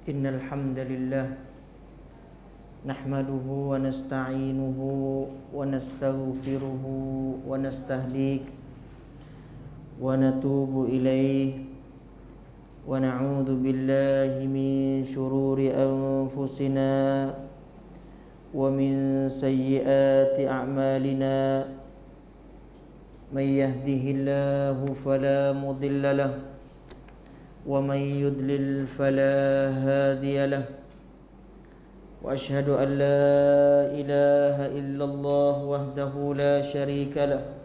إن الحمد لله نحمده ونستعينه ونستغفره ونستهديه ونتوب إليه ونعوذ بالله من شرور أنفسنا ومن سيئات أعمالنا من يهده الله فلا مضل له ومن يضلل فلا هادي له وأشهد أن لا إله إلا الله وحده لا شريك له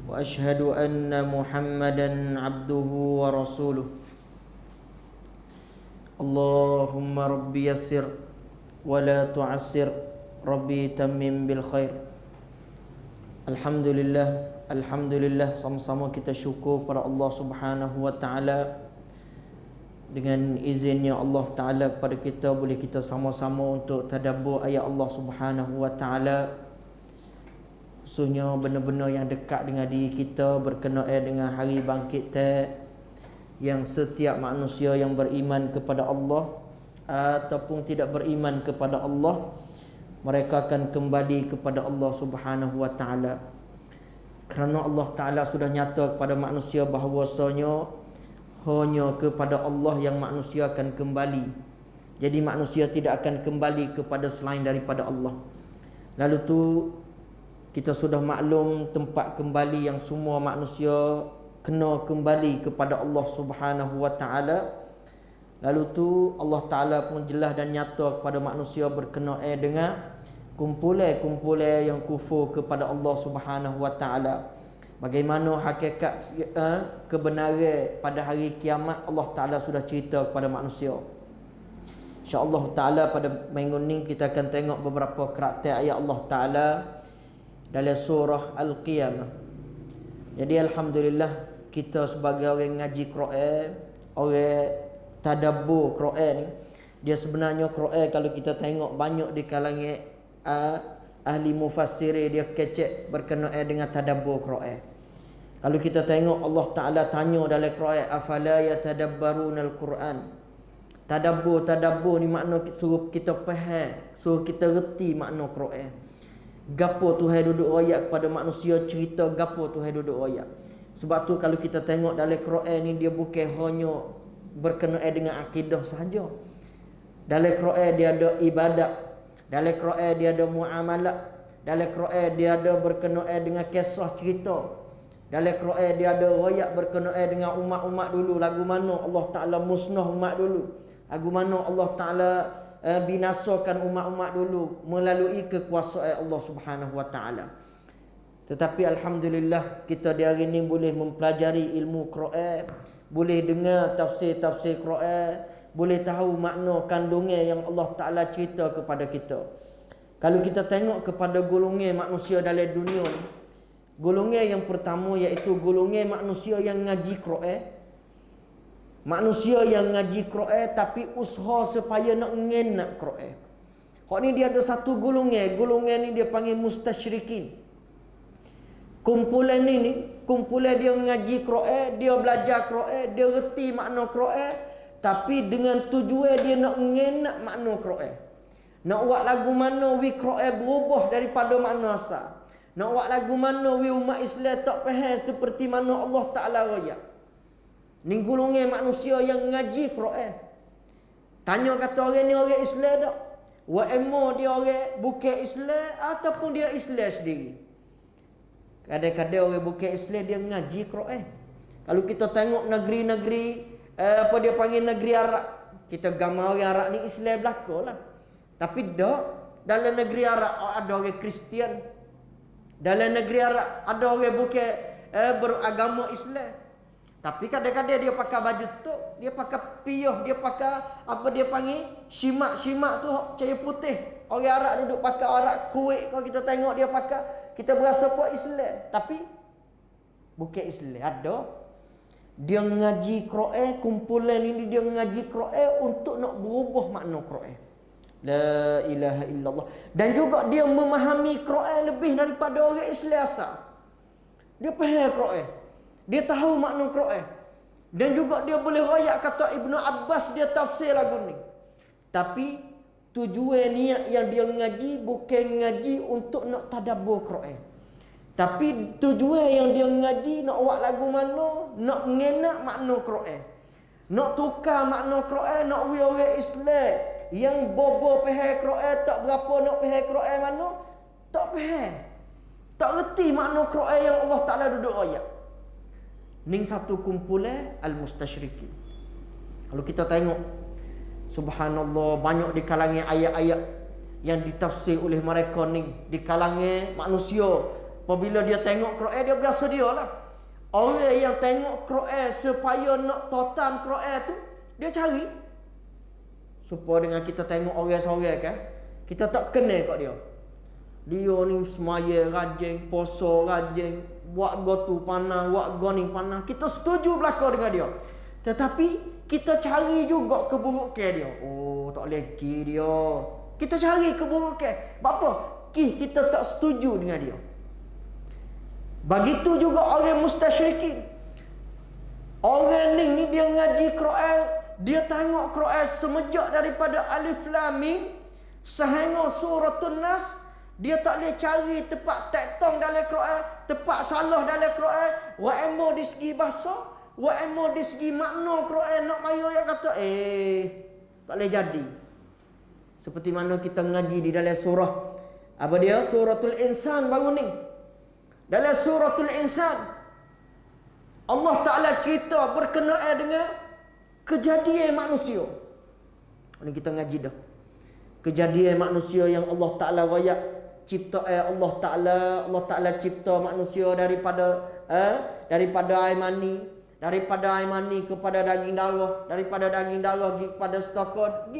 وأشهد أن محمدا عبده ورسوله اللهم ربي يسر ولا تعسر ربي تمم بالخير. Alhamdulillah, sama-sama kita syukur kepada Allah Subhanahu wa taala. Dengan izinnya Allah taala kepada kita, boleh kita sama-sama untuk tadabbur ayat Allah Subhanahu wa taala, khususnya benda-benda yang dekat dengan diri kita berkenaan dengan hari bangkit yang setiap manusia yang beriman kepada Allah ataupun tidak beriman kepada Allah, mereka akan kembali kepada Allah Subhanahu wa taala. Kerana Allah Ta'ala sudah nyata kepada manusia bahawasanya hanya kepada Allah yang manusia akan kembali. Jadi manusia tidak akan kembali kepada selain daripada Allah. Lalu tu kita sudah maklum tempat kembali yang semua manusia kena kembali kepada Allah Subhanahu wa taala. Lalu tu Allah Ta'ala pun jelas dan nyata kepada manusia berkenaan dengan kumpulan yang kufur kepada Allah Subhanahu wa taala. Bagaimana hakikat kebenaran pada hari kiamat, Allah Taala sudah cerita kepada manusia. Insya-Allah taala pada minggu ni kita akan tengok beberapa karakter ayat Allah Taala dalam surah Al-Qiyamah. Jadi alhamdulillah, kita sebagai orang ngaji Quran, orang tadabbur Quran ni, dia sebenarnya Quran kalau kita tengok banyak di kalangan ahli mufassiri dia kecek berkenaan dengan tadabbur Quran. Kalau kita tengok Allah Ta'ala tanya dalam Quran, afala yatadabbarunal Quran. Tadabbur ni makna suruh kita faham, suruh kita reti makna Quran. Gapo Tuhan duduk ayat kepada manusia, cerita gapo Tuhan duduk ayat. Sebab tu kalau kita tengok dalam Quran ni, dia bukan hanya berkenaan dengan akidah sahaja. Dalam Quran dia ada ibadat, dalam Quran dia ada muamalah, dalam Quran dia ada berkenaan dengan kisah cerita, dalam Quran dia ada ayat berkenaan dengan umat-umat dulu, lagu mana Allah Ta'ala musnah umat dulu, lagu mana Allah Ta'ala binasakan umat-umat dulu melalui kekuasaan Allah Subhanahu wa taala. Tetapi alhamdulillah, kita di hari ini boleh mempelajari ilmu Quran, boleh dengar tafsir-tafsir Quran, boleh tahu makna kandungan yang Allah Ta'ala cerita kepada kita. Kalau kita tengok kepada golongan manusia dalam dunia ni, golongan yang pertama iaitu golongan manusia yang ngaji Quran. Manusia yang ngaji Quran tapi usaha supaya nak ngenak Quran. Hak ni dia ada satu golongan ni dia panggil mustasyrikin. Kumpulan dia ngaji Quran, dia belajar Quran, dia reti makna Quran, tapi dengan tujuan dia nak ngenak makna Quran. Nak buat lagu mana wi Quran berubah daripada makna asal. Nak buat lagu mana wi umat Islam tak faham seperti mana Allah Ta'ala raya. Ni golongan manusia yang ngaji Quran. Tanya kata orang ni orang Islam tak? Wa emma dia orang bukan Islam ataupun dia Islam sendiri. Kadang-kadang orang bukan Islam dia ngaji Quran. Kalau kita tengok negeri-negeri apa dia panggil negeri Arab, kita gambar orang Arab ni Islam belaka lah. Tapi dak, dalam negeri Arab ada orang Kristian, dalam negeri Arab ada orang bukan beragama Islam. Tapi kadang-kadang dia pakai baju tok, dia pakai piyah, dia pakai apa dia panggil syimak tu cahaya putih. Orang Arab duduk pakai, Arab Kuwait kalau kita tengok dia pakai, kita berasa apa Islam, tapi bukan Islam. Ada dia ngaji Quran, kumpulan ini dia ngaji Quran untuk nak berubah makna Quran. La ilaha illallah. Dan juga dia memahami Quran lebih daripada orang Islam asal. Dia faham Quran, dia tahu makna Quran. Dan juga dia boleh royak kata Ibnu Abbas dia tafsir lagu ni. Tapi tujuan niat yang dia ngaji bukan ngaji untuk nak tadabbur Quran. Tapi tujuan yang dia ngaji nak buat lagu mana, nak mengenak makna Quran. Nak tukar makna Quran, nak we orang Islam yang bobo faham Quran tak berapa nak faham Quran mana, tak faham. Tak reti makna Quran yang Allah Taala duduk ayat. Ning satu kumpulan al-mustasyrikin. Kalau kita tengok, subhanallah, banyak di kalangan ayat-ayat yang ditafsir oleh mereka ni, di kalangan manusia. Apabila dia tengok Quran, dia biasa dia lah. Orang yang tengok Quran supaya nak totan Quran tu, dia cari. Supaya dengan kita tengok orang-orang kan, kita tak kenal kat dia. Dia ni semaya rajin, puasa rajin, buat gotu panah, buat goni panah. Kita setuju belaka dengan dia. Tetapi kita cari juga keburukan dia. Oh, tak leki dia. Kita cari keburukan. Apa? Kita tak setuju dengan dia. Begitu juga orang mustasyrikin. Orang ni dia ngaji Quran, dia tengok Quran semenjak daripada Alif Lam Mim sehingga suratul Nas. Dia tak boleh cari tempat tektong dalam Quran, tempat salah dalam Quran. Wa emo di segi bahasa, wa emo di segi makna Quran nak mayu yang kata tak boleh jadi. Seperti mana kita ngaji di dalam surah apa dia? Suratul Insan baru ni. Dalam suratul Insan Allah Taala cerita berkenaan dengan kejadian manusia. Ini kita ngaji dah. Kejadian manusia yang Allah Taala royak cipta Allah Taala cipta manusia daripada air mani, daripada air mani kepada daging darah, daripada daging darah kepada stokod.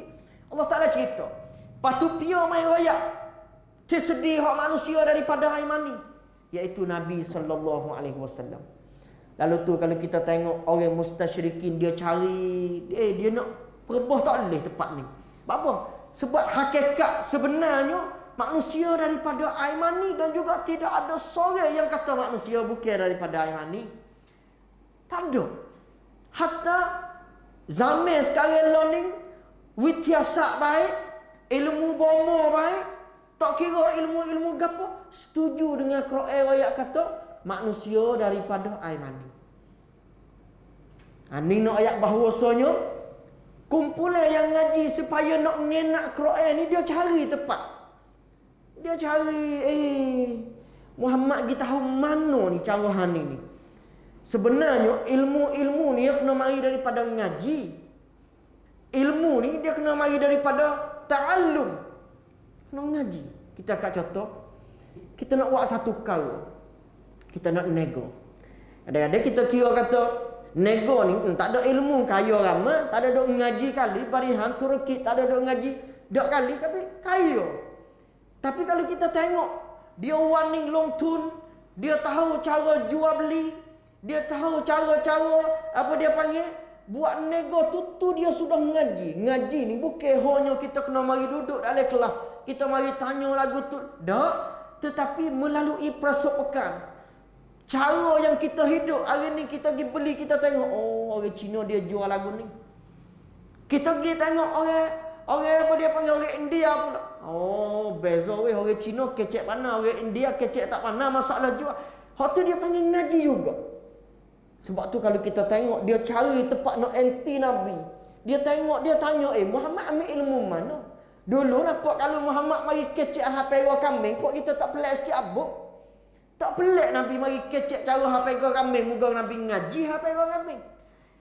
Allah Taala cerita. Patu pio mai royak tersedih hak manusia daripada air mani, iaitu Nabi sallallahu alaihi wasallam. Lalu tu kalau kita tengok orang mustasyrikin, dia cari dia nak perebah tak boleh tempat ni. Apa? Sebab hakikat sebenarnya manusia daripada air mani, dan juga tidak ada seorang yang kata manusia bukan daripada air mani. Tak ada. Hatta zaman sekarang ni witiasak baik, ilmu bomo baik, tak kira ilmu-ilmu gapo, setuju dengan Quran ayat kata manusia daripada air mani. Ni nak ayat bahawasanya kumpulan yang ngaji supaya nak mengenak Quran ni, dia cari tempat. Dia cari Muhammad kita tahu mana ni cara hani ni. Sebenarnya ilmu-ilmu ni dia kena mari daripada ngaji. Ilmu ni dia kena mari daripada ta'allum. Kena ngaji. Kita kat contoh, kita nak buat satu perkara, kita nak nego. Ada-ada kita kira kata nego ni tak ada ilmu kaya ramai, tak ada dok ngaji kali barihan Turki, tak ada dok ngaji dok kali tapi kaya. Tapi kalau kita tengok dia warning long tune, dia tahu cara jual beli, dia tahu cara-cara apa dia panggil buat nego tu dia sudah ngaji. Ngaji ni bukan hanya kita kena mari duduk dalam kelas, kita mari tanya lagu tu, dak, tetapi melalui prasopakan. Cara yang kita hidup hari ni, kita pergi beli, kita tengok orang Cina dia jual lagu ni. Kita pergi tengok orang apa dia panggil orang India pula. Beza weh, orang Cina kecek pandai, orang India kecek tak pandai masalah jual. Hak tu dia panggil ngaji juga. Sebab tu kalau kita tengok dia cari tempat nak anti Nabi. Dia tengok, dia tanya, Muhammad ambil ilmu mana? Dulu nampak kalau Muhammad mari kecek hapera kambing, kok kita tak pelik sikit abuk. Tak pelik Nabi mari kecek cara hapera kambing, muka Nabi ngaji hapera kambing.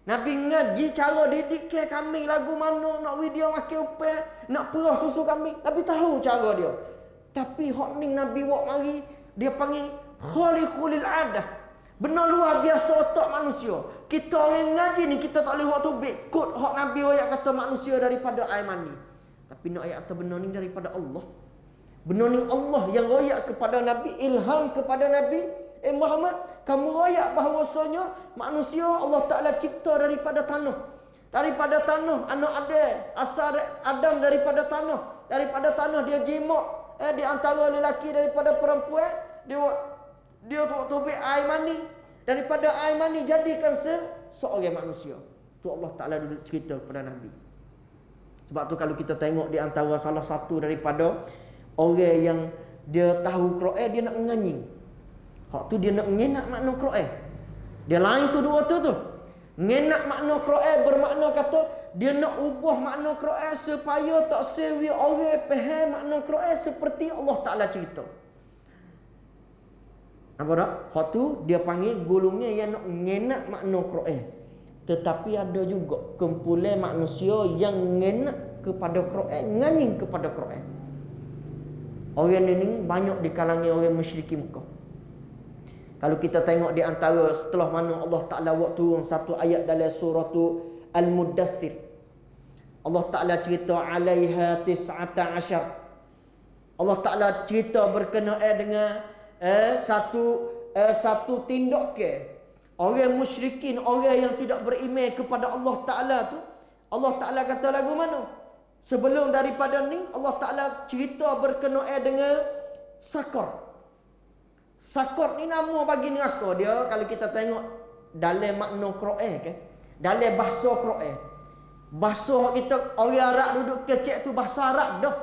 Nabi ngaji cara didik ke kambing lagu mana, nak video makan upah, nak perah susu kambing. Nabi tahu cara dia. Tapi hak ni Nabi buat mari, dia panggil khaliqul adah. Benar luar biasa otak manusia. Kita orang ngaji ni kita tak boleh buat tubik kod hak Nabi ayat kata manusia daripada air mani. Tapi nak ayat kata benar ni daripada Allah. Benar ni Allah yang royak kepada Nabi, ilham kepada Nabi Muhammad, kamu royak bahawasanya manusia Allah Ta'ala cipta daripada tanah. Daripada tanah, anak Adam, asal Adam daripada tanah. Daripada tanah dia jimak di antara lelaki daripada perempuan. Dia buat tubik air mani. Daripada air mani jadikan seorang manusia. Tu Allah Ta'ala duduk cerita kepada Nabi. Sebab tu kalau kita tengok di antara salah satu daripada orang yang dia tahu Quran, dia nak nganying. Hak tu dia nak ngenak makna Quran. Dia lain tu dua tu. Ngenak makna Quran bermakna kata dia nak ubah makna Quran supaya tak sewi orang faham makna Quran seperti Allah Ta'ala cerita. Apa tak? Hak tu dia panggil golongan yang nak ngenak makna Quran. Tetapi ada juga kumpulan manusia yang ngenak kepada Quran, nganying kepada Quran. Orang ini banyak di kalangan orang musyrikin Mekah. Kalau kita tengok di antara setelah mana Allah Ta'ala buat turun satu ayat dalam surah Al-Muddathir. Allah Ta'ala cerita alaiha tis'ata asyar. Allah Ta'ala cerita berkenaan dengan satu tindakan orang musyrikin, orang yang tidak beriman kepada Allah Ta'ala tu. Allah Ta'ala kata lagu mana? Sebelum daripada ni Allah Ta'ala cerita berkenaan dengan sakar. Sakar ni nama bagi neraka dia. Kalau kita tengok dalam makna Quran kan, dalam bahasa Quran, bahasa kita orang Arab duduk kecek tu bahasa Arab dah.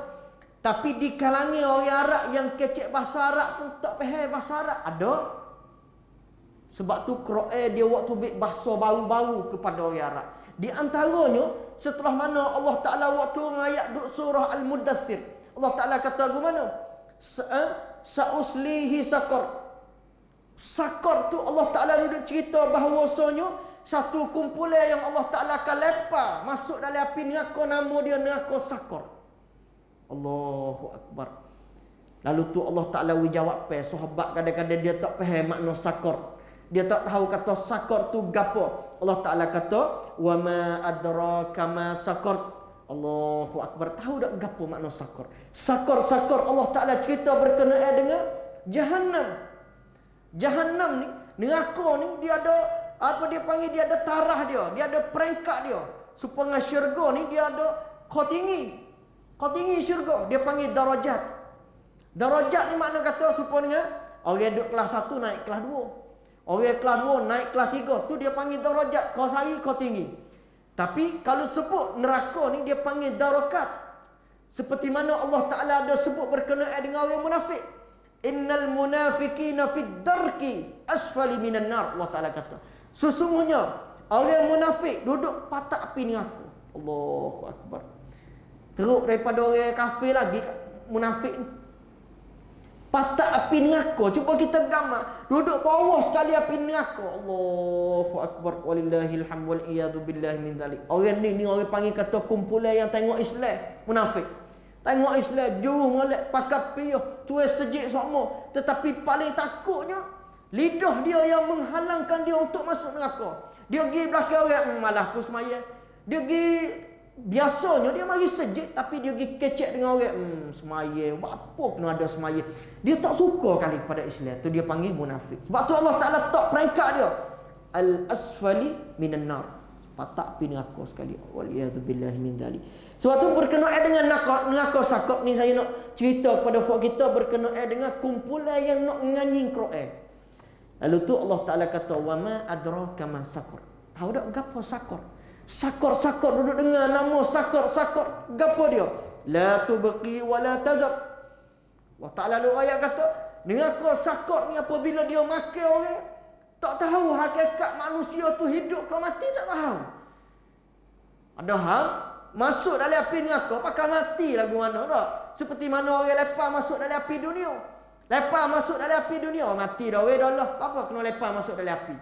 Tapi di kalangan orang Arab yang kecek bahasa Arab pun tak faham bahasa Arab ada. Sebab tu Quran dia waktu buat bahasa baru-baru kepada orang Arab. Di antaranya setelah mana Allah Ta'ala waktu ayat surah Al-Muddathir, Allah Ta'ala kata aku mana? Sa'uslihi sakar. Sakar tu Allah Ta'ala duduk cerita bahawasanya satu kumpulan yang Allah Ta'ala akan lepas masuk dalam api neraka, nama dia neraka sakar. Allahu Akbar. Lalu tu Allah Ta'ala jawab sahabat kadang-kadang dia tak faham makna sakar. Dia tak tahu kata sakar tu gapo. Allah Ta'ala kata wa ma adraka ma sakar. Allahu Akbar. Tahu tak gapo makna sakar? Sakar Allah Ta'ala cerita berkenaan dengan Jahannam. Jahannam ni, neraka ni dia ada apa dia panggil, dia ada tarah dia ada peringkat dia. Supaya syurga ni dia ada kau tinggi syurga, dia panggil darajat. Darajat ni makna kata supaya orang duduk kelas 1 naik kelas 2, orang kelas 2 naik kelas 3, tu dia panggil darajat. Kau sari kau tinggi. Tapi kalau sebut neraka ni dia panggil darakat. Seperti mana Allah Ta'ala ada sebut berkenaan dengan orang munafik. Innal munafiqina fid darki asfali minan nar. Allah Ta'ala kata sesungguhnya orang munafik duduk patak api neraka. Allahu Akbar. Teruk daripada orang kafir lagi munafik ni. Patak api neraka. Cuba kita gambar duduk bawah sekali api neraka. Allahu Akbar. Walillahil hamd wal iyadu billahi min dzalik. Orang ni orang panggil kata kumpulan yang tengok Islam munafik. Tengok Islam jauh molek pakai piyah tuai sejik semua, tetapi paling takutnya lidah dia yang menghalangkan dia untuk masuk neraka. Dia pergi belakang orang, malah aku semaya. Dia pergi biasanya dia mari sejik, tapi dia pergi kecek dengan orang, semaya apa kena ada semaya. Dia tak suka kali kepada Islam. Tu dia panggil munafik. Sebab tu Allah Ta'ala tak peringkat dia al-asfali minan nar. Patak api neraka sekali. Waliyadu billahi min dzalik. Sebab tu berkenaan dengan neraka sakar ni, saya nak cerita kepada fak kita berkenaan dengan kumpulan yang nak nganying Quran. Lalu tu Allah Ta'ala kata wa ma adraka ma sakar. Tahu tak gapo sakar? Sakar duduk dengar nama sakar gapo dia? La tubqi wa la tazar. Allah Ta'ala lu ayat kata neraka sakar ni apabila dia makan orang, tak tahu hakikat manusia tu hidup ke mati, tak tahu. Ada hal masuk dalam api neraka pakai mati lagu mana tak? Seperti mana orang lepas masuk dalam api dunia. Lepas masuk dalam api dunia mati dah weh dah lah. Apa kena lepas masuk dalam api?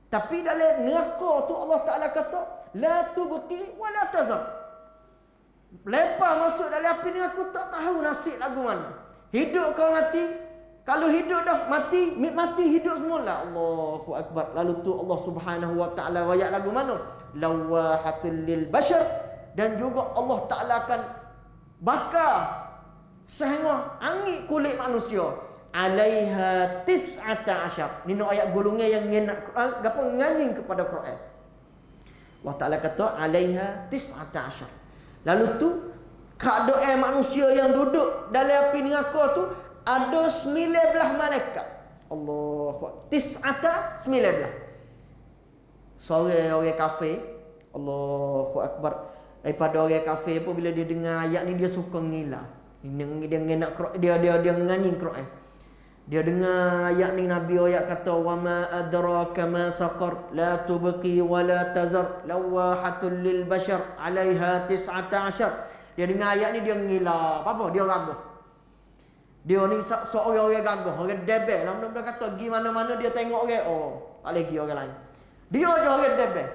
Tapi dalam neraka tu Allah Ta'ala kata la tubqi wa la tazar. Lepas masuk dalam api neraka tak tahu nasib lagu mana. Hidup ke mati? Kalau hidup dah mati hidup semula. Allahu Akbar. Lalu tu Allah Subhanahu wa Ta'ala ayat lagu mana? Lawahatul lil bashar. Dan juga Allah Ta'ala akan bakar sehingga angin kulit manusia. Alaiha tis'ata asyar. Ni ayat golongan yang nganying kepada Quran. Allah Ta'ala kata alaiha tis'ata asyar. Lalu tu keadaan manusia yang duduk dalam api neraka tu ada 19 malaikat. Allahu Akbar. Tis'ata 19. Sore orang kafir, Allahu Akbar. Daripada orang kafir pun bila dia dengar ayat ni dia suka ngilah. Dia nak dia nyanyi Quran. Dia dengar ayat ni Nabi ayat kata wa ma adraka ma saqar la tubqi wa la tazar lawahatul lil bashar 'alaiha 19. Dia dengar ayat ni dia ngilah. Apa? Dia gagah. Dia ni seorang orang gagah, orang debel. Lah benda kata pergi mana-mana dia tengok orang, oh, tak lagi orang lain. Dia je orang debel.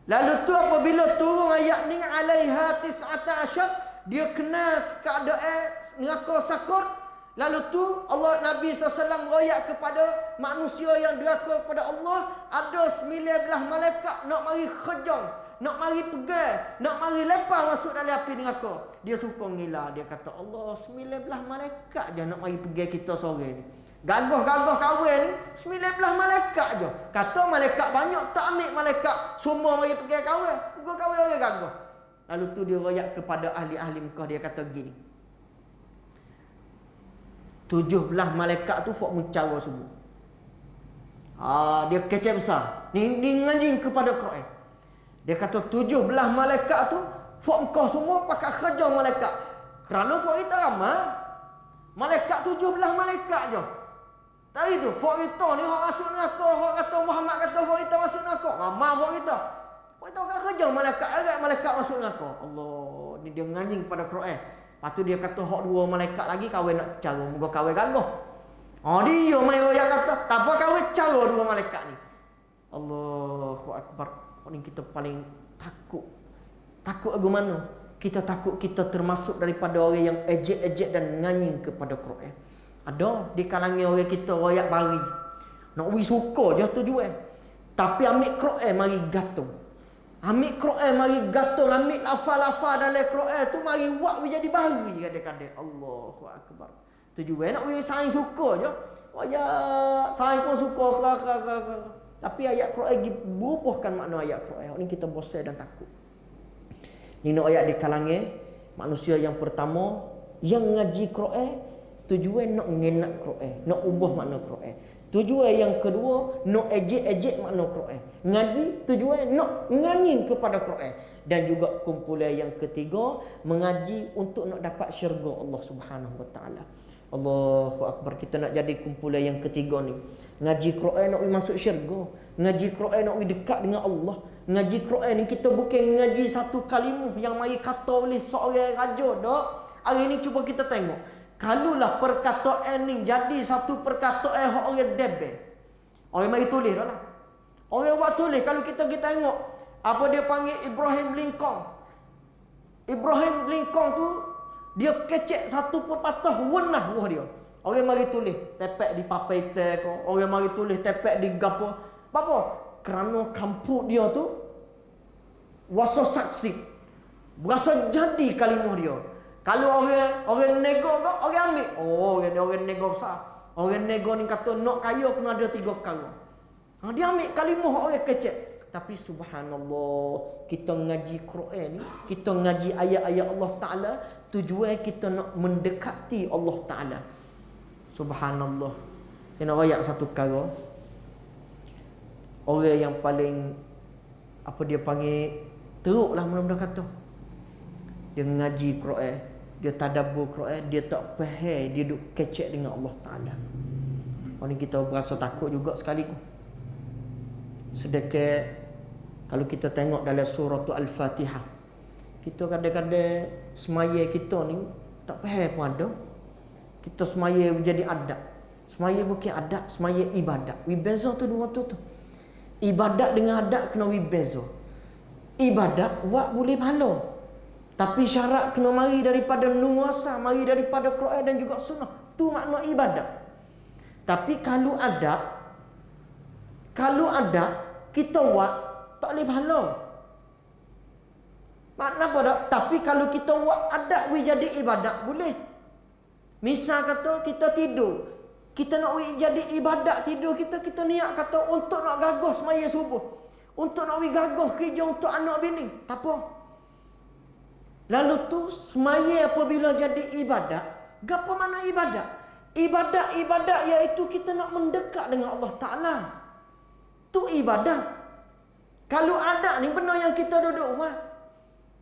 Lalu tu apabila turun ayat ni 'alaiha 19, dia kena keadaan neraka sakor. Lalu tu Allah Nabi SAW royak kepada manusia yang deraka kepada Allah, ada 19 malaikat nak mari khejong, nak mari pegang, nak mari lepas masuk dalam api neraka. Dia suka ngilah, dia kata Allah 19 malaikat je nak mari pegang kita sore ni. Gagah-gagah kawan ni 19 malaikat je. Kata malaikat banyak, tak ambil malaikat semua mari pegang kawan. Muka kawan orang gagah. Lalu tu dia royak kepada ahli-ahli Mekah, dia kata gini. 17 malaikat tu fok mencara semua. Dia kecil besar. Ni ngajing kepada Quran. Dia kata 17 malaikat tu fok engkau semua pakai kerja malaikat. Kerana fok kita ramai. Malaikat 17 malaikat je. Tak itu, fok kita ni hak masuk neraka, hak kata Muhammad kata fok kita masuk neraka. Ramai fok kita. Fok kita pakai kerja malaikat, agak malaikat masuk neraka. Allah, ni dia ngajing kepada Quran. Lepas tu dia kata hak 2 malaikat lagi kahwin nak cara muka kahwin gagah. Dia mai royak kata, tak apa kahwin cara 2 malaikat ni. Allahu Akbar. Ni kita paling takut. Takut ke mana? Kita takut kita termasuk daripada orang yang ejek-ejek dan nganying kepada Quran. Ada di kalangan orang kita royak bari. Nak wi suka je tujuan. Tapi ambil Quran mari gatung. Ambil Quran mari gatung, ambil lafal-lafal dalam Quran tu mari buat jadi bari kadang-kadang. Allahu Akbar. Tujuan nak wi sains suka je. Oh ya, sains pun suka. Tapi ayat Quran bubuhkan makna ayat Quran. Ni kita bosan dan takut. Ni nak ayat di kalangan manusia yang pertama yang ngaji Quran, tujuan nak ngenak Quran, nak ubah makna Quran. Tujuan yang kedua nak ejek-ejek makna Quran. Ngaji tujuan nak nganying kepada Quran. Dan juga kumpulan yang ketiga mengaji untuk nak dapat syurga Allah Subhanahu Wa Taala. Allahu Akbar. Kita nak jadi kumpulan yang ketiga ni. Ngaji Quran nak masuk syurga. Ngaji Quran nak dekat dengan Allah. Ngaji Quran ni kita bukan ngaji satu kalimah yang mari kata oleh seorang raja dak. Hari ni cuba kita tengok. Kalulah perkataan ni jadi satu perkataan hak orang debel. Orang mari tulis dah lah. Orang buat tulis kalau kita tengok apa dia panggil Ibrahim Lincoln. Ibrahim Lincoln tu dia kecek satu pepatah wenah wah dia. Orang mari tulis tepek di papai teh ko, orang mari tulis tepek di gapo. Apa? Kerana kampung dia tu wasa saksi. Berasa jadi kalimah dia. Kalau orang nego ke, orang ambil. Oh, orang nego besar. Orang nego ni kata nak kaya kena ada 3 perkara. Dia ambil kalimah orang kecek. Tapi subhanallah, kita ngaji Quran ni, kita ngaji ayat-ayat Allah Ta'ala, tujuan kita nak mendekati Allah Ta'ala. Subhanallah. Saya nak rayak satu perkara. Orang yang paling apa dia panggil teruk lah mula-mula kata. Dia ngaji Quran, dia tadabbur Quran, dia tak faham, dia duk kecek dengan Allah Ta'ala. Orang ni kita berasa takut juga sekali. Sedekah kalau kita tengok dalam surah Al-Fatihah, kita kadang-kadang semaya kita ni tak faham pun ada. Kita semaya menjadi adab. Semaya bukan adab, semaya ibadat. We beza tu dua tu. Ibadat dengan adab kena we beza. Ibadat buat boleh pahala. Tapi syarat kena mari daripada nuasa, mari daripada Quran dan juga sunnah. Tu makna ibadat. Tapi kalau ada kita buat tak boleh pahala. Makna apa dak? Tapi kalau kita buat adab we jadi ibadat boleh. Misal kata kita tidur, kita nak jadi ibadat tidur kita niat kata untuk nak gagah semaya subuh, untuk nak gagah kerja untuk anak bini, tak apa. Lalu tu semaya apabila jadi ibadat, gapo mana ibadat? Ibadat iaitu kita nak mendekat dengan Allah Ta'ala. Tu ibadat. Kalau ada ni benda yang kita duduk buat.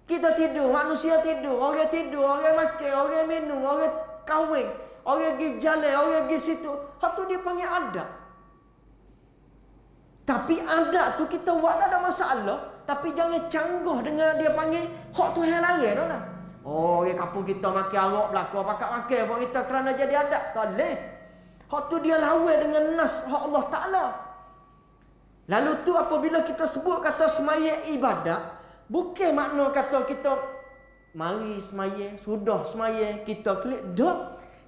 Kita tidur, manusia tidur, orang makan, orang minum, orang kahwin, orang pergi jalan, orang pergi situ. Hak tu dia panggil adat. Tapi adat tu kita buat tak ada masalah. Tapi jangan canggah dengan dia panggil hak tu yang larang dah lah. Oh, orang kampung kita makan arak belakang, pakat makan buat kita kerana jadi adat. Tak boleh. Hak tu dia lawan dengan nas hak Allah Ta'ala. Lalu tu apabila kita sebut kata semaya ibadat, bukan makna kata kita mari semaya, sudah semaya, kita klik. Tak.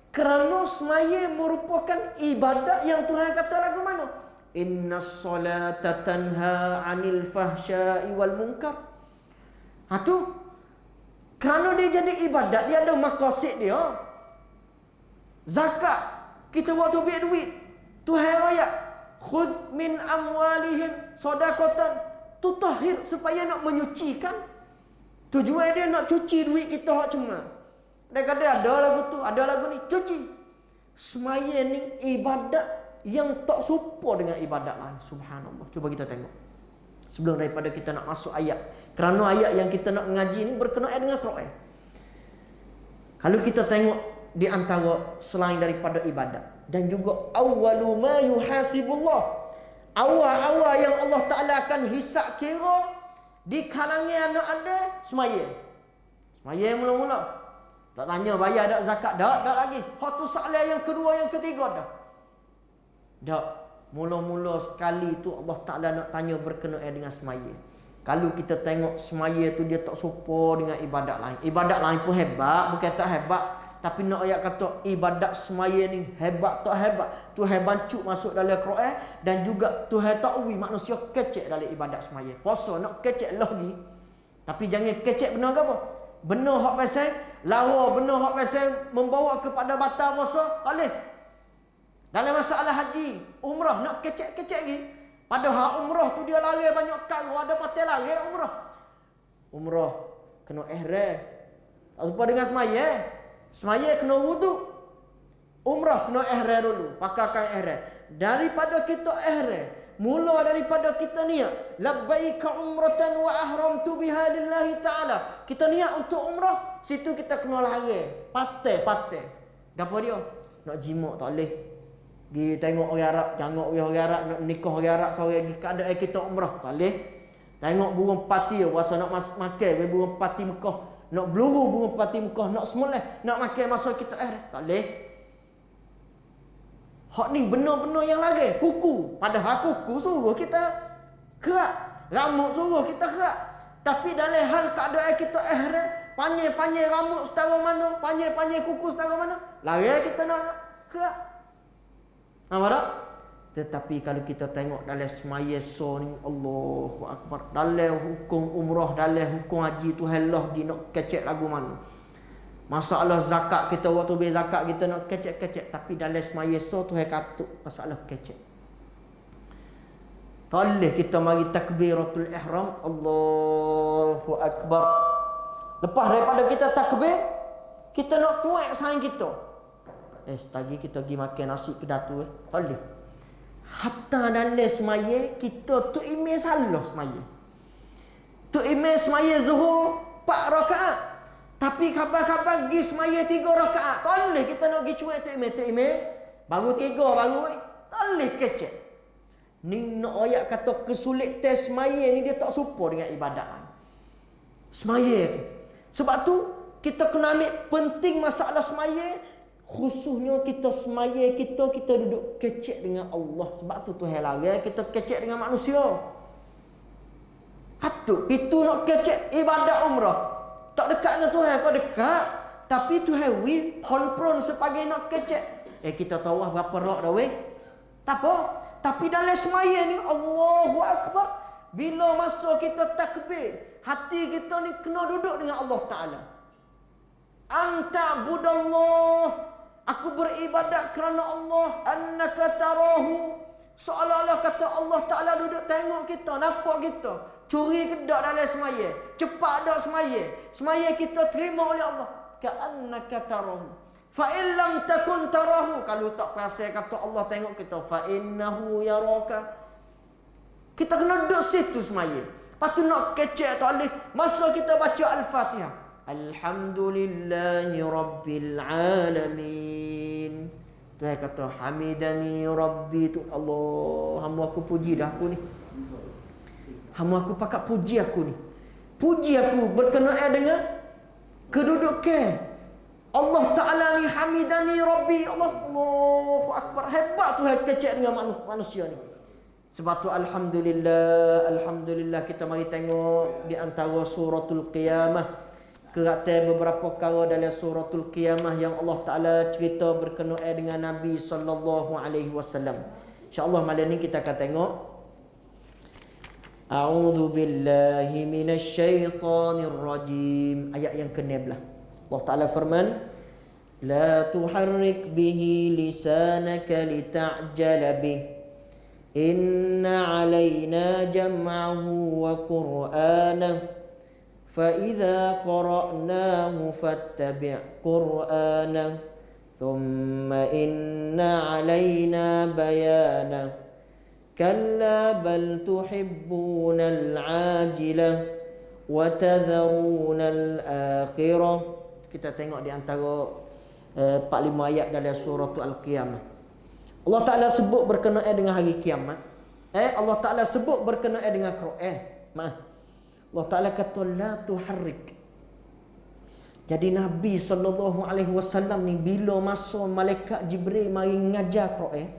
Kerana semaya merupakan ibadat yang Tuhan kata lagu mana? Innas solata tanha anil fahsya'i wal munkar. Ha tu. Kerana dia jadi ibadat, dia ada maqasid dia. Zakat, kita buat duit. Tuhan ayat, khudh min amwalihim sadaqatan tutahhir, supaya nak menyucikan. Tujuan dia nak cuci duit kita hak cemar. Dia kata ada lagu tu, ada lagu ni, cuci. Semaya ni ibadat yang tak serupa dengan ibadat lain. Subhanallah. Cuba kita tengok. Sebelum daripada kita nak masuk ayat. Kerana ayat yang kita nak ngaji ni berkenaan dengan Quran. Kalau kita tengok di antara selain daripada ibadat dan juga awwalu ma yuhasibullah, awal-awal yang Allah Ta'ala akan hisab kira di kalangan anak ada semaya. Semaya mula-mula. Tak tanya bayar tak zakat, tak lagi. Hak tu soalan yang kedua, yang ketiga dah. Tak. Mula-mula sekali tu Allah Ta'ala nak tanya berkenaan dengan semaya. Kalau kita tengok semaya tu dia tak serupa dengan ibadat lain. Ibadat lain pun hebat, bukan tak hebat. Tapi nak ayat kata ibadat semaya ni hebat tak hebat. Tuhan bancuk masuk dalam Quran. Dan juga Tuhan takwi manusia kecek dalam ibadat semaya. Puasa nak kecek lagi. Tapi jangan kecek benar ke apa? Benar hak pasal lara, benar hak pasal membawa kepada batal puasa, boleh. Dalam masalah haji, umrah nak kecek-kecek lagi. Padahal umrah tu dia lari banyak kali, ada patah lari umrah. Umrah kena ihram. Tak lupa dengan semaya. Semaya kena wudu. Umrah kena ihram dulu, pakaikan ihram. Daripada kita ihram, mula daripada kita niat labbaika umratan wa ahramtu biha lillahi ta'ala. Kita niat untuk umrah, situ kita kena lari. Patah. Gapo dia? Nak jimat tak boleh. Pergi tengok orang Arab, tengok orang Arab, nak nikah orang Arab, seorang pergi keadaan kita umrah, tak boleh. Tengok burung pati, puasa nak makan burung pati Mekah, nak beluru burung pati Mekah, nak semulai, nak makan masa kita tak boleh. Hak ni benar-benar yang lagi, kuku. Padahal kuku suruh kita kerak, rambut suruh kita kerak. Tapi dalam hal keadaan kita panjang-panjang rambut setara mana, panjang-panjang kuku setara mana, lari kita nak kerak. Nampak tak? Tetapi kalau kita tengok dalam semaya so ni, Allahu Akbar, dalam hukum umrah, dalam hukum haji tu Allah dia nak kecek lagu mana. Masalah zakat, kita waktu beri zakat kita nak kecek-kecek. Tapi dalam semaya so tu katuk masalah kecek. Tak boleh kita mari takbiratul ihram, Allahu Akbar. Lepas daripada kita takbir, kita nak kuat sayang kita. Setagi kita pergi makan nasi kedatu tak boleh. Hatta dalam semaya kita tu imam salah semaya. Tu imam semaya zuhur 4 rakaat. Tapi khabar-khabar pergi semaya 3 rakaat. Tak boleh kita nak pergi cuak tu imam. Baru 3 baru. Tak boleh kecek. Ni nak ayat kata kesulitan semaya ni dia tak serupa dengan ibadat lain. Semaya tu. Sebab tu kita kena ambil penting masalah semaya. Khususnya kita semaya kita duduk kecek dengan Allah. Sebab tu Tuhan larang kita kecek dengan manusia. Katuk itu nak kecek ibadat umrah. Tak dekat dengan Tuhan, kau dekat. Tapi Tuhan konfront sebagai nak kecek. Kita tahu berapa rak dah weh. Tak apa. Tapi dalam semaya ni Allahu Akbar. Bila masa kita takbir, hati kita ni kena duduk dengan Allah Ta'ala. Anta budallah. Aku beribadat kerana Allah. Annaka tarahu. Seolah-olah kata Allah Ta'ala duduk tengok kita, nampak kita. Curi ke tak dalam semaya? Cepat tak semaya? Semaya kita terima oleh Allah. Ka'annaka tarahu. Fa'in lam takun tarahu. Kalau tak perasan kata Allah tengok kita. Fa'innahu yaraka. Kita kena duduk situ semaya. Lepas tu nak kecek toleh. Masa kita baca Al-Fatihah. Alhamdulillahi Rabbil Alamin. Tuhan kata, hamidani Rabbi tu. Allah, hamba aku puji dah aku ni. Hamba aku pakat puji aku ni. Puji aku berkenaan dengan kedudukan Allah Ta'ala ni. Hamidani Rabbi. Allahu Akbar. Hebat Tuhan kecek dengan manusia ni. Sebab tu Alhamdulillah. Alhamdulillah kita mari tengok di antara suratul Qiyamah. Kerana beberapa perkara dalam suratul Qiyamah yang Allah Ta'ala cerita berkenaan dengan Nabi sallallahu alaihi wasallam. InsyaAllah malam ni kita akan tengok. A'udzu billahi minasyaitonir rajim. Ayat yang ke-11. Allah Ta'ala firman, La tuharrik bihi lisanaka lita'jala bih. Inna alaina jam'ahu wa qur'anahu. فإذا قرأناه فاتبع قرآنه ثم إن علينا بيانه كلا بل تحبون العاجلة وتذرون الآخرة. Kita tengok di antara 4-5 ayat dalam surah Al-Qiyamah. Allah Ta'ala sebut berkenaan dengan hari kiamat. Allah Ta'ala sebut berkenaan dengan Quran. Allah Ta'ala kata la tuharrik. Jadi Nabi SAW ni bila masa malaikat Jibril mari ngajar Quran,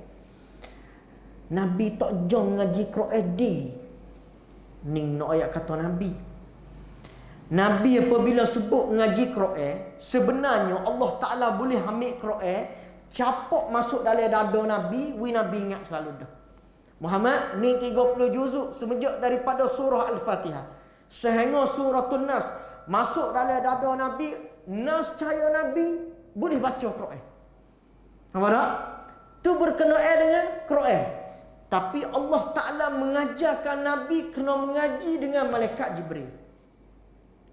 Nabi tak jom ngaji Quran di. Ni nak ayat kata Nabi. Nabi apabila sebut ngaji Quran, sebenarnya Allah Ta'ala boleh ambil Quran, capok masuk dalam dada Nabi, Nabi ingat selalu dah. Muhammad ni 30 juzuk semenjak daripada surah Al-Fatihah sehingga suratul Nas masuk dalam dada Nabi. Nas cahaya Nabi boleh baca Quran. Nampak tak? Tu berkenaan dengan Quran. Tapi Allah Ta'ala mengajarkan Nabi kena mengaji dengan malaikat Jibril.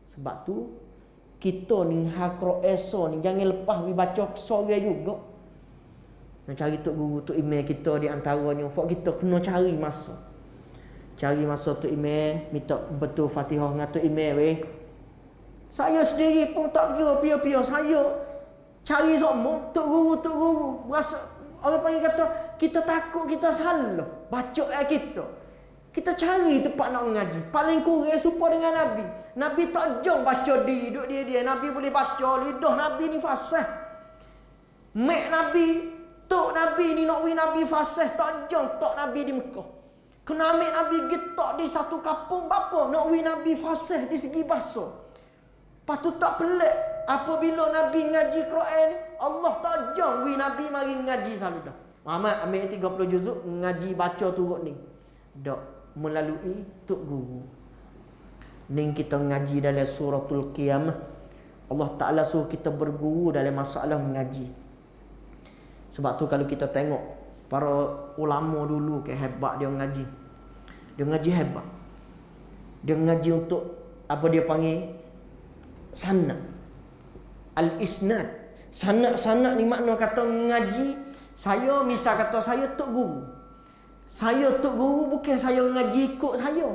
Sebab tu kita ni Quran ni jangan lepas baca sore juga. Nak cari tok guru, tok email kita di antaranya. Fak kita kena cari masa. Cari masa tok email, minta betul Fatihah dengan tok email weh. Saya sendiri pun tak pia-pia. Saya cari semua tok guru. Berasa orang panggil kata kita takut kita salah baca ayat kita. Kita cari tempat nak mengaji. Paling kurang serupa dengan Nabi. Nabi tak jom baca duduk dia. Nabi boleh baca, lidah Nabi ni fasih. Mek Nabi, tok Nabi ni nak Nabi fasih, tak jom tok Nabi di Mekah. Kena ambil Nabi getak di satu kampung bapa nak Nabi fasih di segi bahasa. Lepas tu tak pelik apabila Nabi ngaji Quran ni, Allah tak jom Nabi mari ngaji selalu dah. Muhammad ambil 30 juzuk ngaji baca turut ni. Dak melalui tok guru. Ni kita ngaji dalam suratul Qiyamah. Allah Ta'ala suruh kita berguru dalam masalah mengaji. Sebab tu kalau kita tengok para ulama dulu ke hebat dia mengaji. Dia mengaji hebat. Dia mengaji untuk apa dia panggil sanad. Al-isnad. Sanad ni makna kata mengaji. Saya misal kata saya tok guru. Saya tok guru bukan saya mengaji ikut saya.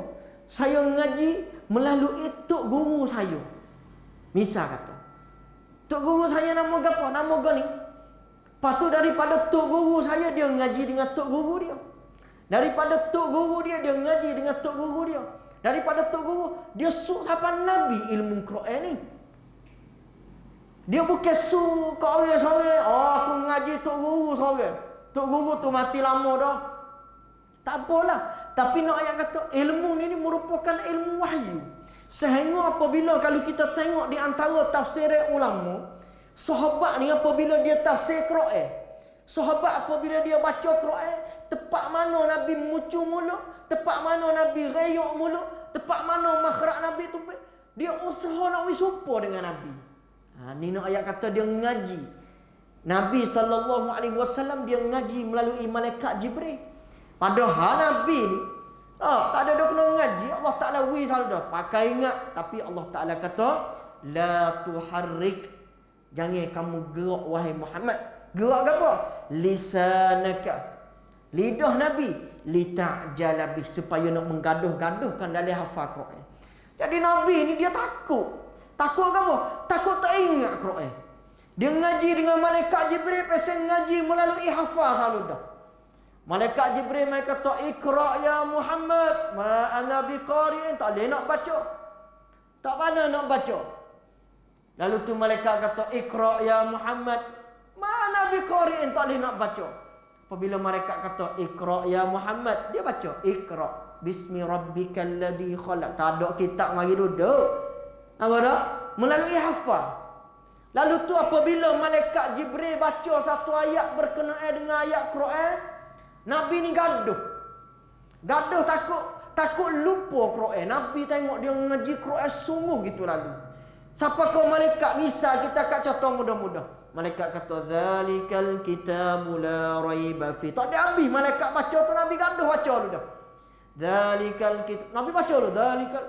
Saya mengaji melalui tok guru saya. Misal kata tok guru saya nama apa? Nama gani. Lepas tu daripada tok guru saya dia ngaji dengan tok guru dia. Daripada tok guru dia ngaji dengan tok guru dia. Daripada tok guru dia suk siapa Nabi ilmu Quran ni. Dia bukan suk ke orang sore. Oh aku ngaji tok guru sore. Tok guru tu mati lama dah. Tak apalah. Tapi nak ayat kata ilmu ni merupakan ilmu wahyu. Sehingga apabila kalau kita tengok di antara tafsir ulama, sahabat ni apabila dia tafsir Quran, sahabat apabila dia baca Quran, tepat mana Nabi mucu mulut, tepat mana Nabi rayuk mulut, tepat mana makhraj Nabi tu, dia usaha nak serupa dengan Nabi. Ni nak ayat kata dia ngaji. Nabi SAW dia ngaji melalui malaikat Jibril. Padahal Nabi ni tak ada dia kena ngaji. Allah Ta'ala selalu dah pakai ingat. Tapi Allah Ta'ala kata la tuharrik. Jangan kamu gerak wahai Muhammad. Gerak apa? Lisanaka. Lidah Nabi lita'jala bih, supaya nak menggaduh-gaduhkan dalam hafal Quran. Jadi Nabi ni dia takut. Takut apa? Takut tak ingat Quran. Dia ngaji dengan malaikat Jibril, pasal ngaji melalui hafal selalu dah. Malaikat Jibril mai kata, "Iqra ya Muhammad, ma ana biqari'in." Tak boleh nak baca. Tak pandai nak baca. Lalu tu malaikat kata, "Iqra ya Muhammad, ma ana biqari'in." Tak boleh nak baca. Apabila malaikat kata, "Iqra ya Muhammad," dia baca, "Iqra bismi rabbikal ladzi khalaq." Tak ada kitab mari duduk. Apa dah? Melalui hafal. Lalu tu apabila malaikat Jibril baca satu ayat berkenaan dengan ayat Quran, Nabi ni gaduh. Gaduh takut lupa Quran. Nabi tengok dia ngaji Quran sungguh gitu lalu. Siapa kau malaikat, misal kita kat contoh mudah-mudah. Malaikat kata, "Zalikal kitabu la raiba fi." Tak ada habis malaikat baca tu, Nabi gaduh baca dulu dah. Zalikal kitab. Nabi baca dulu zalikal.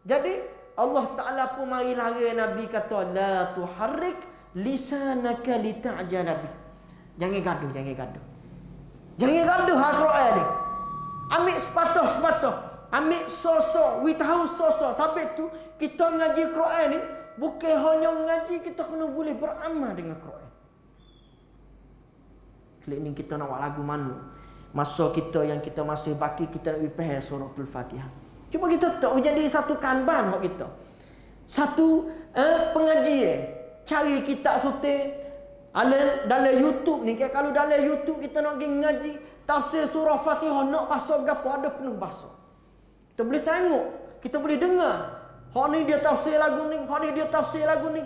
Jadi Allah Ta'ala pun mari lari Nabi kata, "La tuharrik lisanaka lita'jala bih." Jangan gaduh, jangan gaduh. Jangan gaduh Al-Quran ni. Ambil sepatah-sepatah. Ambil sosok, we tahu sosok. Sampai tu kita ngaji Quran ni bukan hanya ngaji, kita kena boleh beramal dengan Quran. Kali ni kita nak buat lagu mana? Masa kita yang kita masih baki, kita nak faham suratul Fatihah. Cuba kita tak menjadi satu kanban buat kita. Satu pengajian. Cari kitab sutir dalam YouTube ni. Kalau dalam YouTube kita nak pergi ngaji tafsir surah Fatihah, nak bahasa gapo, ada penuh bahasa. Kita boleh tengok, kita boleh dengar. Hak ni dia tafsir lagu ni, hak ni dia tafsir lagu ni.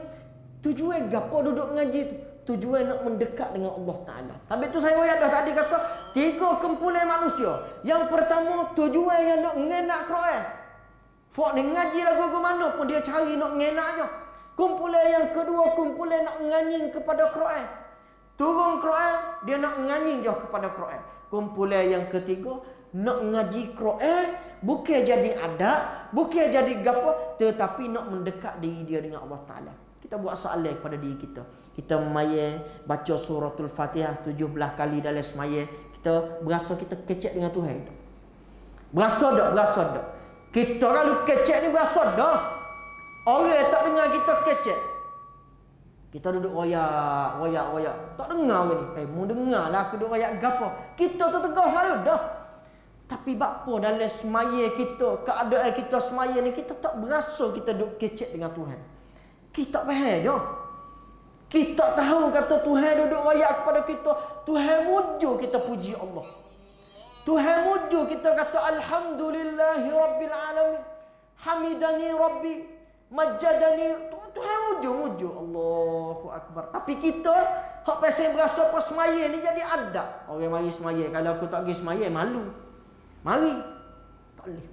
Tujuan gapo duduk ngaji tu? Tujuan nak mendekat dengan Allah Ta'ala. Tapi tu saya dah tadi kata, 3 kumpulan manusia. Yang pertama, tujuan yang nak ngenak Quran. Fak ni ngaji lagu mana pun dia cari nak ngenak je. Kumpulan yang kedua, kumpulan nak nganying kepada Quran. Turun Quran, dia nak nganying je kepada Quran. Kumpulan yang ketiga, nak ngaji Quran, bukan jadi adat, bukan jadi gapo, tetapi nak mendekat diri dia dengan Allah Ta'ala. Kita buat soalan kepada diri kita. Kita maya baca suratul Fatihah 17 kali dalam semaya, kita berasa kita kecek dengan Tuhan. Berasa tak? Berasa tak? Kita kalau kecek ni berasa tak? Orang tak dengar kita kecek. Kita duduk royak. Tak dengar ni. Mu dengar lah aku duduk royak gapo. Kita tertegar selalu dah. Tapi apa dalam semaya kita, keadaan kita semaya ni, kita tak berasa kita duduk kecek dengan Tuhan. Kita faham je. Kita tahu kata Tuhan duduk royak kepada kita. Tuhan mujur kita puji Allah. Tuhan mujur kita kata alhamdulillahi rabbil alamin. Hamidani rabbi. Majadani. Tuhan mujur. Allahu Akbar. Tapi kita hak pasal berasa pas semaya ni jadi adab. Orang mari semaya. Kalau aku tak pergi semaya, malu. Mari. Tak boleh.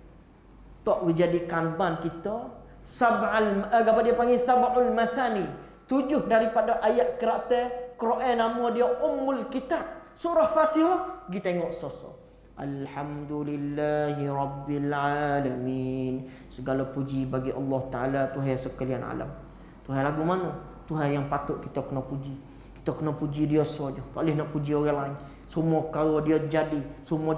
Tak menjadikan ban kita apa dia panggil sab'ul mathani, 7 daripada ayat qiraat Quran, nama dia Ummul Kitab. Surah Fatihah, kita tengok sosok. Alhamdulillahi rabbil alamin. Segala puji bagi Allah Ta'ala, Tuhan sekalian alam. Tuhan lagu mana? Tuhan yang patut kita kena puji. Kita kena puji dia saja. Tak boleh nak puji orang lain. Semua perkara dia jadi, semua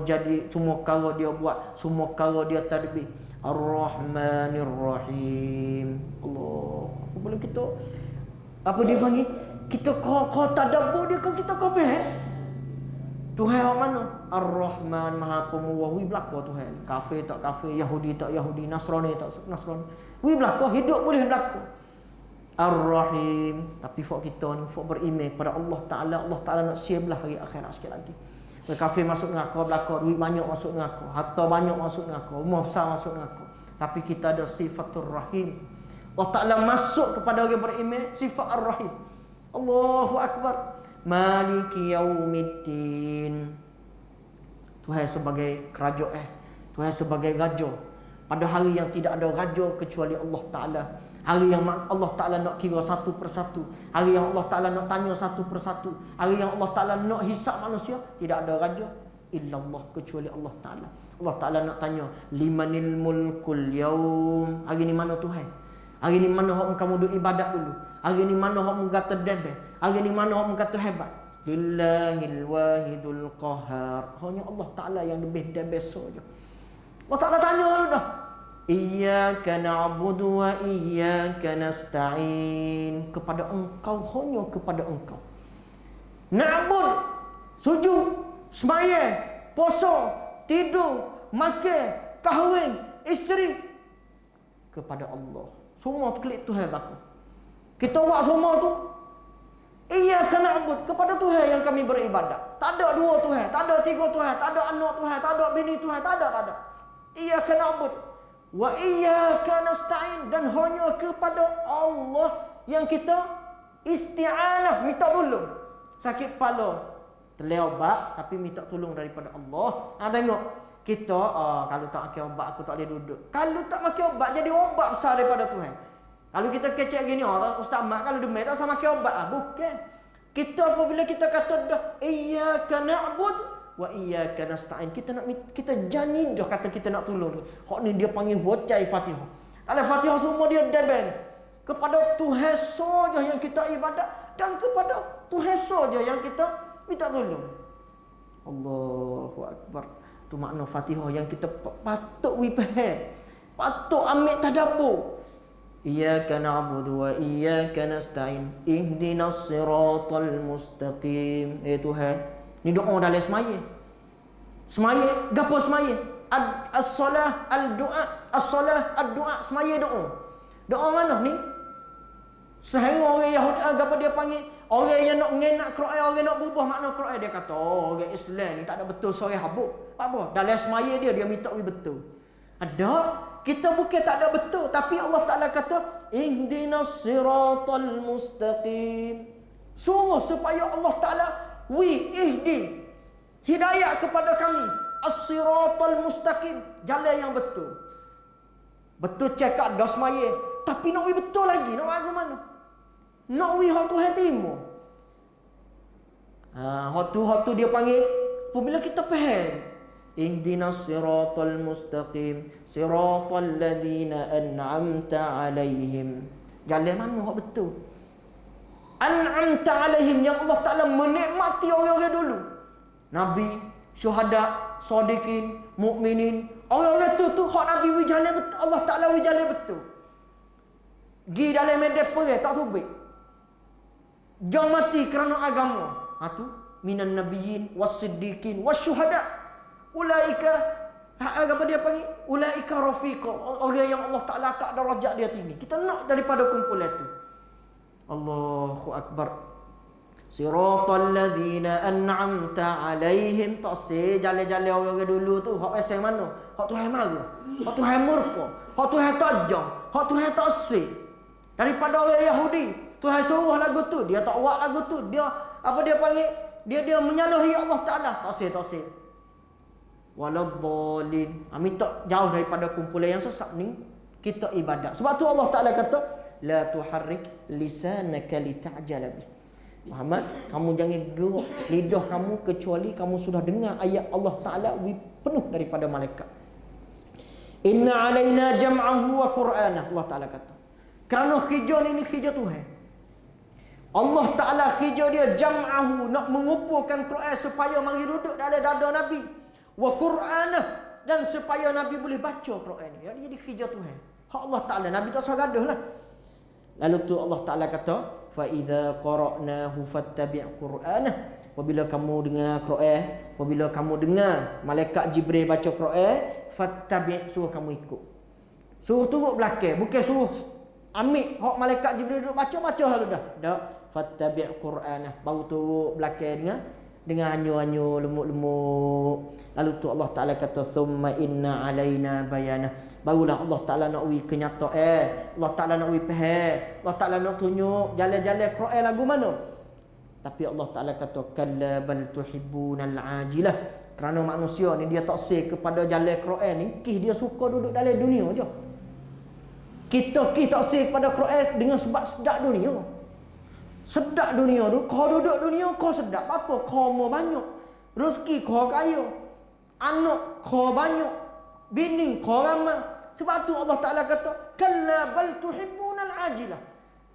perkara dia buat, semua perkara dia tadbir. Ar-Rahmanir Rahim. Allah. Apa boleh kita, apa dia panggil? Kita kau tadabbur dia, kita faham. Tuhan yang mana? Ar-Rahman, Maha Pemurah. Wi belaka Tuhan. Kafir tak kafir, Yahudi tak Yahudi, Nasrani tak Nasrani. Wi belaka, hidup boleh belaka. Ar-Rahim. Tapi fak kita ni, fak beriman kepada Allah Ta'ala. Allah Ta'ala nak siaplah hari akhirat sikit lagi. Kafir masuk neraka belaka, duit banyak masuk neraka, harta banyak masuk neraka, rumah besar masuk neraka. Tapi kita ada sifatul Rahim. Allah Ta'ala masuk kepada orang beriman sifat Ar-Rahim. Allahu Akbar. Maliki yaumiddin. Tuhan sebagai kerajaan, Tuhan sebagai raja. Pada hari yang tidak ada raja kecuali Allah Ta'ala. Hari yang Allah Ta'ala nak kira satu persatu. Hari yang Allah Ta'ala nak tanya satu persatu. Hari yang Allah Ta'ala nak hisap manusia. Tidak ada raja illallah kecuali Allah Ta'ala. Allah Ta'ala nak tanya, limanil mulkul yaum. Hari ni mana Tuhan? Hari ni mana hak kamu duk ibadat dulu? Hari ni mana hak mu kata debeh? Hari ni mana hak mu kata hebat? Lillahil wahidul qahar. Hanya Allah Ta'ala yang lebih dan besar je. Allah Ta'ala tanya lalu dah. Iyyaka na'budu wa iyyaka nasta'in. Kepada engkau, hanya kepada engkau. Na'bud, sujud, semaya, puasa, tidur, makan, kahwin, isteri. Kepada Allah. Semua klik Tuhan aku. Kita buat semua tu. Iyyaka na'bud, kepada Tuhan yang kami beribadat. Tak ada dua Tuhan, tak ada tiga Tuhan, tak ada anak Tuhan, tak ada bini Tuhan, tak ada. Iyyaka na'bud wa iyyaka nasta'in, dan hanya kepada Allah yang kita isti'anah, minta tolong. Sakit kepala, terlewat tapi minta tolong daripada Allah. Tengok kita kalau tak makan ubat aku tak boleh duduk. Kalau tak makan ubat jadi ubat besar daripada Tuhan. Kalau kita kecek gini, Ustaz Mak kalau demam tak usah makan ubat. Bukan. Kita apabila kita kata dah iyyaka na'bud wa iyyaka nasta'in, kita janji dah kata kita nak tolong ni. Hak ni dia panggil hujai Fatihah. Dalam Fatihah semua dia deben. Kepada Tuhan saja yang kita ibadat, dan kepada Tuhan saja yang kita minta tolong. Allahu akbar. Tu makna Fatihah yang kita patut faham. Patut ambil tadabbur. Iyyaka na'budu wa iyyaka nasta'in ihdinas siratal mustaqim. Tuhan, ni doa dalam semaya. Semaya, gapo semaya? As-salah al-du'a, as-salah ad-du'a, semaya doa. Doa mana ni? Sehingga orang Yahudi gapo dia panggil, orang yang nak ngenak Quran, orang nak berubah makna Quran, dia kata orang Islam ni tak ada betul seorang habuk. Apa? Dalam semaya dia minta betul. Ada, kita bukan tak ada betul, tapi Allah Ta'ala kata ihdinas siratal mustaqim. Suruh supaya Allah Ta'ala ihdi, hidayah kepada kami as-siratal mustaqim, jalan yang betul. Betul cakap dah semaya, tapi nak betul lagi, nak ke mana? Nak hak Tuhan timur. Hak tu dia panggil, apabila kita faham ihdinas siratal mustaqim siratal ladzina an'amta alaihim, jalan mana hak betul? An'amta alaihim, yang Allah Ta'ala menikmati orang-orang dulu, nabi, syuhada, sadiqin, mukminin. Orang-orang tu hak nabi wijale betul, Allah Ta'ala wijale betul. Gi dalam medan perang tak tubik, jangan mati kerana agama. Tu minan nabiyyin was-siddiqin was-syuhada. Ulaika, apa dia panggil? Ulaika rafiqa, orang yang Allah Ta'ala angkat darajat dia tinggi. Kita nak daripada kumpulan itu. Allahu akbar. Siratal ladzina an'amta alaihim, tak se jalan-jalan orang-orang dulu tu hak pasal mana? Hak Tuhan marah, hak Tuhan murka, hak Tuhan tajam, hak Tuhan tak se. Daripada orang Yahudi, Tuhan suruh lagu tu, dia tak buat lagu tu, dia apa dia panggil? Dia menyalahi Allah Ta'ala. Tak se. Waladhdallin. Minta jauh daripada kumpulan yang sesat ni, kita ibadat. Sebab tu Allah Ta'ala kata la tuharrik lisanaka lita'jala bih. Muhammad, kamu jangan gerak lidah kamu kecuali kamu sudah dengar ayat Allah Ta'ala penuh daripada malaikat. Inna alaina jam'ahu wa qur'anah, Allah Ta'ala kata. Kerana hijau ini hijau Tuhan. Allah Ta'ala hijau dia jam'ahu, nak mengumpulkan Quran supaya mari duduk dalam dada Nabi. Wa qur'anah, dan supaya Nabi boleh baca Quran ni. Jadi hijau Tuhan. Hak Allah Ta'ala, Nabi tak usah gaduh lah. Lalu tu Allah Ta'ala kata fa idza qara'nahu fattabi' qur'anah. Apabila kamu dengar Quran, apabila kamu dengar malaikat Jibril baca Quran, fattabi', suruh kamu ikut. Suruh turut belakang, bukan suruh ambil hak malaikat Jibril duduk baca halu dah. Tak, fattabi' qur'anah, baru turut belakang dengan hanyu-hanyu, lemuk-lemuk. Lalu tu Allah Ta'ala kata thumma inna alaina bayana, barulah Allah Ta'ala nak kenyataan, Allah Ta'ala nak faham, Allah Ta'ala nak tunjuk jalan-jalan Quran lagu mana. Tapi Allah Ta'ala kata kalla bal tuhibbunal ajilah, kerana manusia ni dia tak say kepada jalan Quran ni, dia suka duduk dalam dunia je. Kita tak say kepada Quran dengan sebab sedap dunia. Sedap dunia tu, kau duduk dunia kau sedap apa? Kau mau banyak, rezeki kau kaya, anak kau banyak, bini kau ramai. Sebab tu Allah Ta'ala kata kalla bal tuhibbunal ajilah.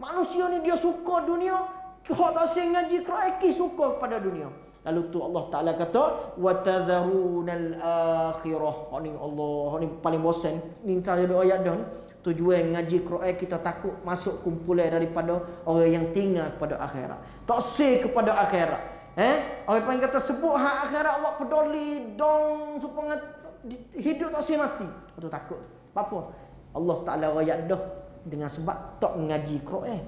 Manusia ni dia suka dunia, Hak tak sing ngaji Quran ki suka kepada dunia. Lalu tu Allah Taala kata wa tadharunal akhirah. Ni Allah, ni paling bosan ni kalau ada ayat dah ni. Tujuan ngaji Quran kita takut masuk kumpulan daripada orang yang tinggal kepada akhirat. Tak sih kepada akhirat. Orang panggil kata sebut hak akhirat awak peduli dong supaya hidup tak sih mati. Tu takut. Apa? Allah Taala ayat dah dengan sebab tak ngaji Quran.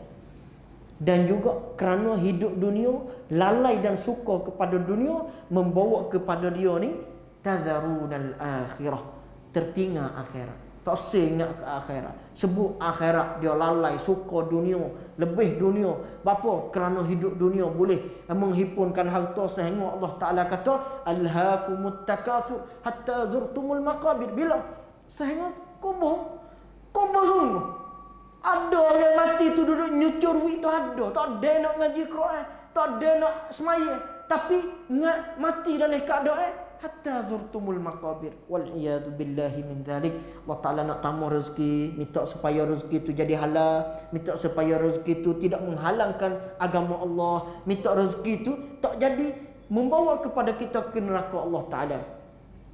Dan juga kerana hidup dunia, lalai dan suka kepada dunia, membawa kepada dia ni tadharunal akhirah, tertinggal akhirat. Tak ingat ke akhirat. Sebut akhirat dia lalai, suka dunia, lebih dunia. Bapa? Kerana hidup dunia boleh menghimpunkan harta sehingga Allah Taala kata alhaakumut takatsur hatta zurtumul maqabir. Bila? Sehingga kubur sungguh. Ada orang mati tu duduk nyucur duit tu ada. Tak ada nak ngaji Quran, tak ada nak semaya, tapi mati dalam keadaan hatta zurtumul maqabir. Wal iyad billahi min dzalik. Allah Taala nak tambah rezeki, minta supaya rezeki tu jadi halal, minta supaya rezeki tu tidak menghalangkan agama Allah, minta rezeki tu tak jadi membawa kepada kita ke neraka Allah Taala.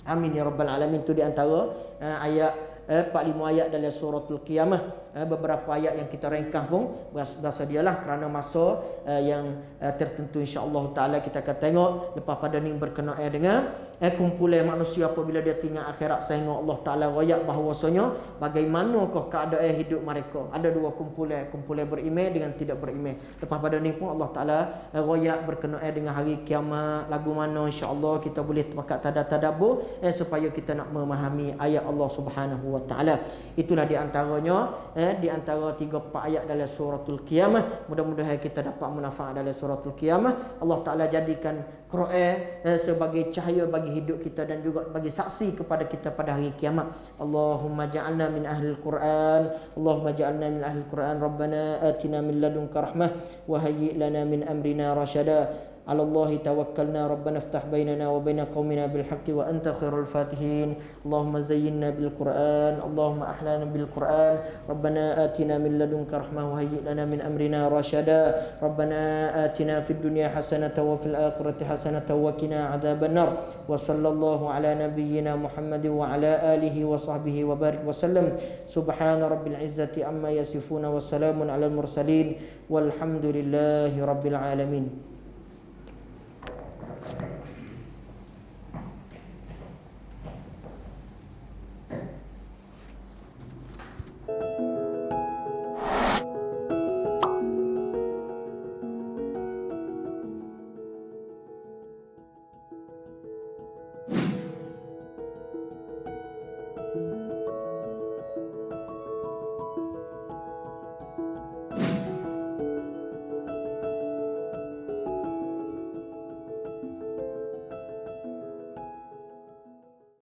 Amin ya rabbal alamin. Tu di antara ayat 45 ayat dalam suratul Qiyamah. Beberapa ayat yang kita ringkas pun bahasa dialah kerana masa yang tertentu, insya-Allah taala kita akan tengok lepas pada ni berkenaan dengan kumpulan manusia apabila dia tinggal akhirat, sehingga Allah Taala royak bahawasanya bagaimanakah keadaan hidup mereka. Ada dua kumpulan beriman dengan tidak beriman. Lepas pada ni pun Allah Taala royak berkenaan dengan hari kiamat, lagu mana insya-Allah kita boleh pakat tadabbur supaya kita nak memahami ayat Allah Subhanahu wa taala. Itulah di antaranya di antara 3-4 ayat dalam suratul Qiyamah. Mudah-mudahan kita dapat manfaat dalam suratul Qiyamah. Allah Taala jadikan Quran sebagai cahaya bagi hidup kita dan juga bagi saksi kepada kita pada hari kiamat. Allahumma ja'alna min ahlil Quran. Allahumma ja'alna min ahlil Quran. Rabbana atina min ladunka rahmah wa hayyi' lana min amrina rasyada. على الله توكلنا ربنا افتح بيننا وبين قومنا بالحق وأنت خير الفاتحين. اللهم زينا بالقرآن، اللهم أحلنا بالقرآن. ربنا آتنا من لدنك رحمة وهيئ لنا من أمرنا رشدا. ربنا آتنا في الدنيا حسنة وفي الآخرة حسنة وقنا عذاب النار. وصلى الله على نبينا محمد وعلى آله وصحبه وبارك وسلم. سبحان رب العزة عما يصفون وسلام على المرسلين والحمد لله رب العالمين.